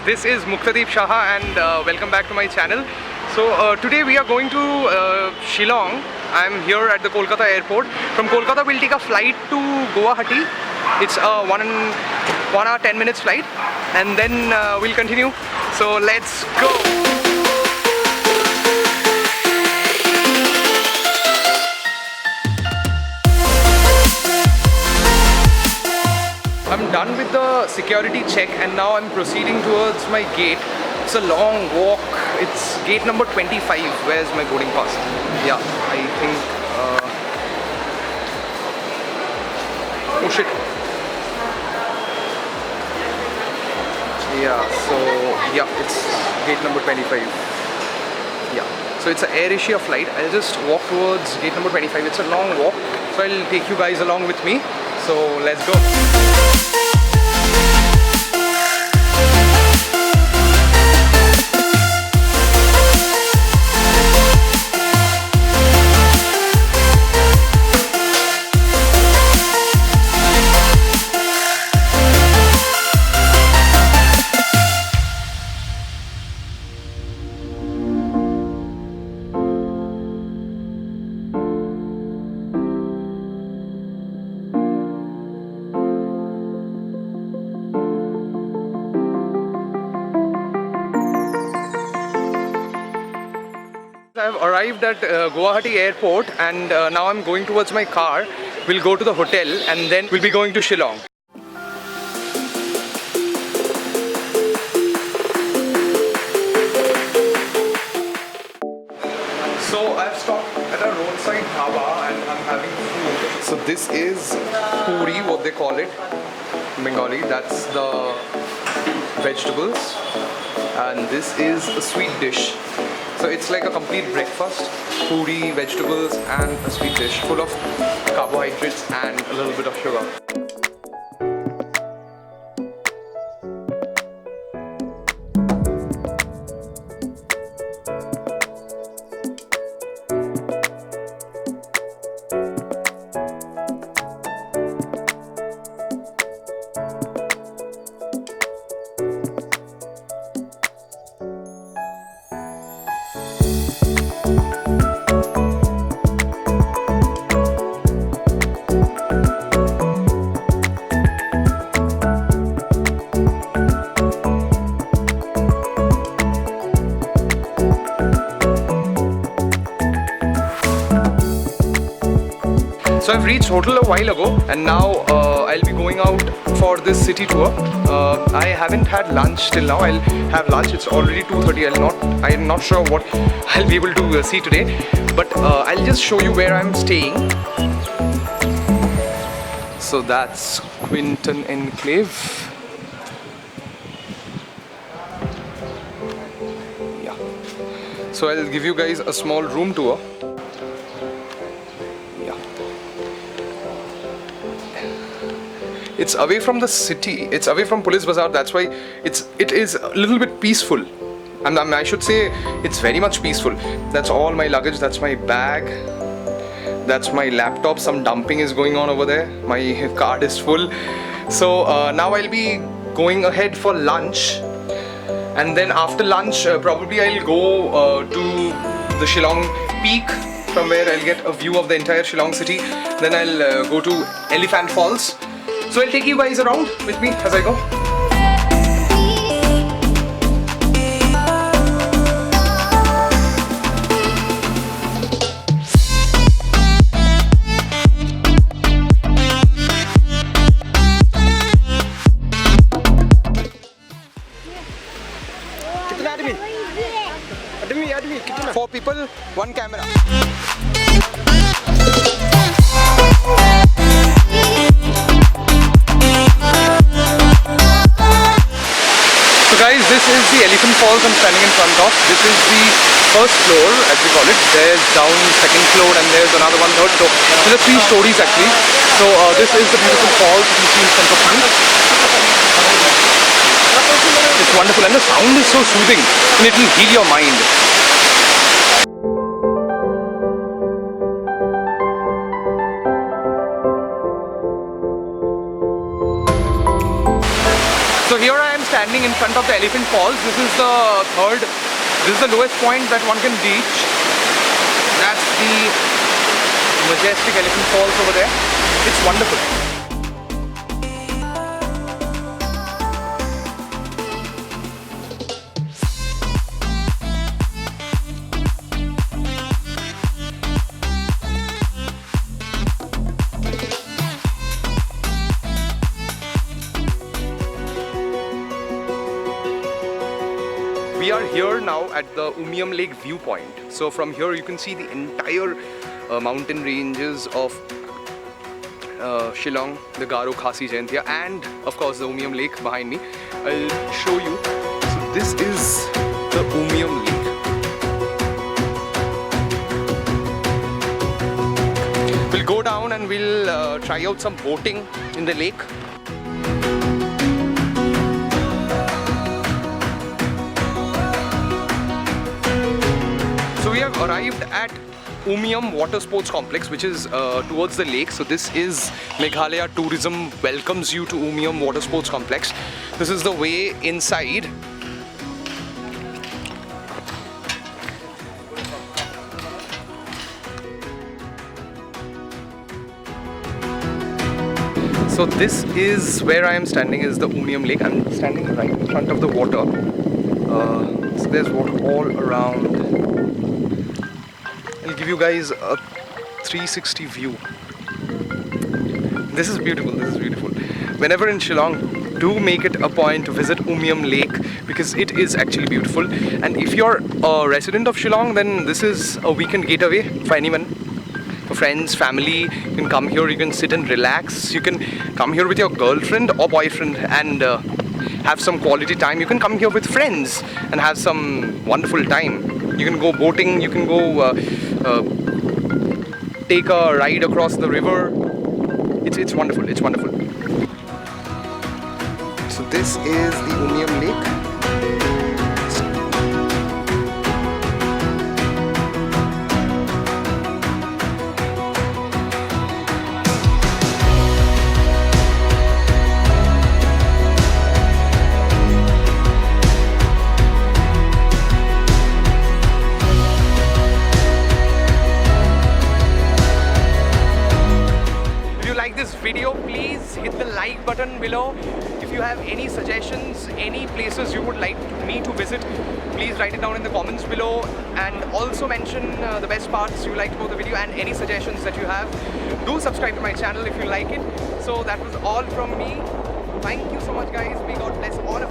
this is Muktadeep Saha and welcome back to my channel. So today we are going to Shillong. I am here at the Kolkata airport. From Kolkata we'll take a flight to Guwahati. It's a 1 hour 10 minutes flight and then we'll continue. So let's go! I'm done with the security check and now I'm proceeding towards my gate. It's a long walk. It's gate number 25. Where's my boarding pass? Yeah, I think... oh shit. Yeah, so... yeah, it's gate number 25. Yeah, so it's an Air Asia flight. I'll just walk towards gate number 25. It's a long walk, so I'll take you guys along with me. So let's go. I have arrived at Guwahati airport and now I'm going towards my car. We'll go to the hotel and then we'll be going to Shillong. So I've stopped at a roadside dhaba and I'm having food. So this is puri, what they call it, Bengali. That's the vegetables and this is a sweet dish. So it's like a complete breakfast, puri, vegetables and a sweet dish full of carbohydrates and a little bit of sugar. So I've reached hotel a while ago and now I'll be going out for this city tour. I haven't had lunch till now. I'll have lunch. It's already 2:30. I'm not sure what I'll be able to see today, but I'll just show you where I'm staying. So that's Quinton Enclave. Yeah. So I'll give you guys a small room tour. It's away from the city, it's away from Police Bazaar, that's why it is a little bit peaceful. And I should say it's very much peaceful. That's all my luggage, that's my bag, that's my laptop, some dumping is going on over there, my card is full. So now I'll be going ahead for lunch and then after lunch probably I'll go to the Shillong peak, from where I'll get a view of the entire Shillong city. Then I'll go to Elephant Falls. So I'll take you guys around with me as I go. Four people, one camera. Guys, this is the Elephant Falls I'm standing in front of. This is the first floor, as we call it. There's down second floor and there's another one, third floor. So there are 3 stories actually. So this is the beautiful falls you see in front of me. It's wonderful and the sound is so soothing and it will heal your mind. standing in front of the elephant falls. This is the lowest point that one can reach. That's the majestic elephant falls over there. It's wonderful. We are here now at the Umiam Lake viewpoint. So from here you can see the entire mountain ranges of Shillong, the Garo Khasi Jaintia, and of course the Umiam Lake behind me. I'll show you. So this is the Umiam Lake. We'll go down and we'll try out some boating in the lake. So we have arrived at Umiam Water Sports Complex, which is towards the lake. So this is Meghalaya Tourism welcomes you to Umiam Water Sports Complex. This is the way inside. So this is where I am standing, is the Umiam Lake. I'm standing right in front of the water. So there's water all around. I'll give you guys a 360 view. This is beautiful, this is beautiful. Whenever in Shillong, do make it a point to visit Umiam Lake because it is actually beautiful. And if you're a resident of Shillong, then this is a weekend getaway for anyone. For friends, family, you can come here, you can sit and relax. You can come here with your girlfriend or boyfriend and have some quality time. You can come here with friends and have some wonderful time. You can go boating, you can go take a ride across the river. It's wonderful, it's wonderful. So this is the Umiam Lake. Video, please hit the like button below. If you have any suggestions, any places you would like me to visit, please write it down in the comments below, and also mention the best parts you liked about the video and any suggestions that you have. Do subscribe to my channel if you like it. So that was all from me. Thank you so much guys. May God bless all of you.